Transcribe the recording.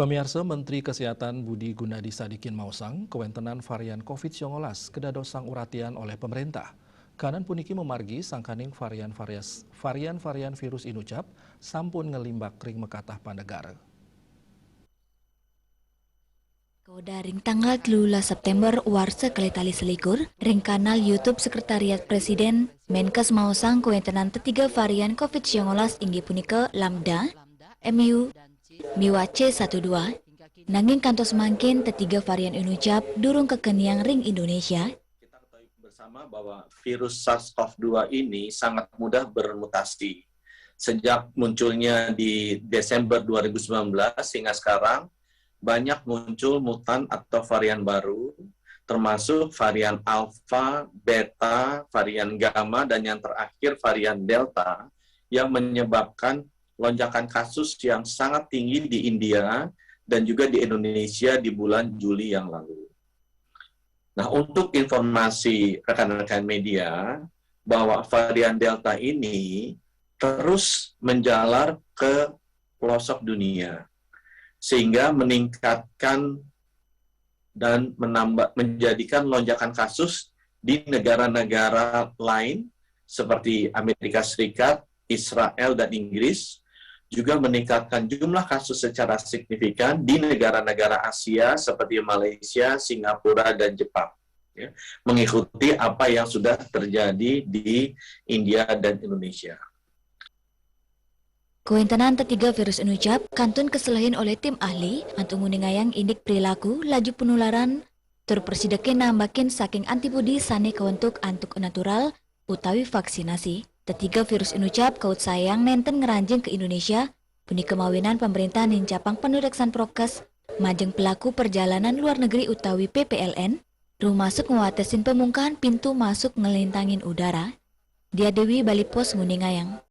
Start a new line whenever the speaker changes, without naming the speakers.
Pemirsa Menteri Kesehatan Budi Gunadi Sadikin Mausang, kewentenan varian COVID-19 kedadosang uratian oleh pemerintah. Kanan puniki memargi sangkaning varian virus inucap sampun ngelimbak ring mekatah pandegara.
Daring tanggal 13 September warsa kali selikur, ring kanal YouTube Sekretariat Presiden, Menkes Mausang kewentenan ketiga varian COVID-19 inggih punika Lambda, MU, Miwa C12, nanging kantos mangkin ketiga varian inucap durung kekeniang ring Indonesia.
Kita ketahui bersama bahwa virus SARS-CoV-2 ini sangat mudah bermutasi. Sejak munculnya di Desember 2019 hingga sekarang, banyak muncul mutan atau varian baru, termasuk varian Alpha, Beta, varian Gamma, dan yang terakhir varian Delta, yang menyebabkan lonjakan kasus yang sangat tinggi di India dan juga di Indonesia di bulan Juli yang lalu. Nah, untuk informasi rekan-rekan media, bahwa varian Delta ini terus menjalar ke pelosok dunia, sehingga meningkatkan dan menjadikan lonjakan kasus di negara-negara lain seperti Amerika Serikat, Israel, dan Inggris, juga meningkatkan jumlah kasus secara signifikan di negara-negara Asia seperti Malaysia, Singapura, dan Jepang. Ya, mengikuti apa yang sudah terjadi di India dan Indonesia.
Kewentenan ketiga virus inucap kantun keselahin oleh tim ahli antung ningayang indik perilaku laju penularan tur persideke nambakin saking antibodi sane kewentuk antuk natural utawi vaksinasi. Ketiga virus inucap kaut sayang nenten ngeranjeng ke Indonesia puni kemawinan pemerintah nincapang penuriaksan prokes majeng pelaku perjalanan luar negeri utawi PPLN rumah masuk nguatesin pemungkahan pintu masuk ngelintangin udara. Dia Dewi Bali Pos Nguningayang.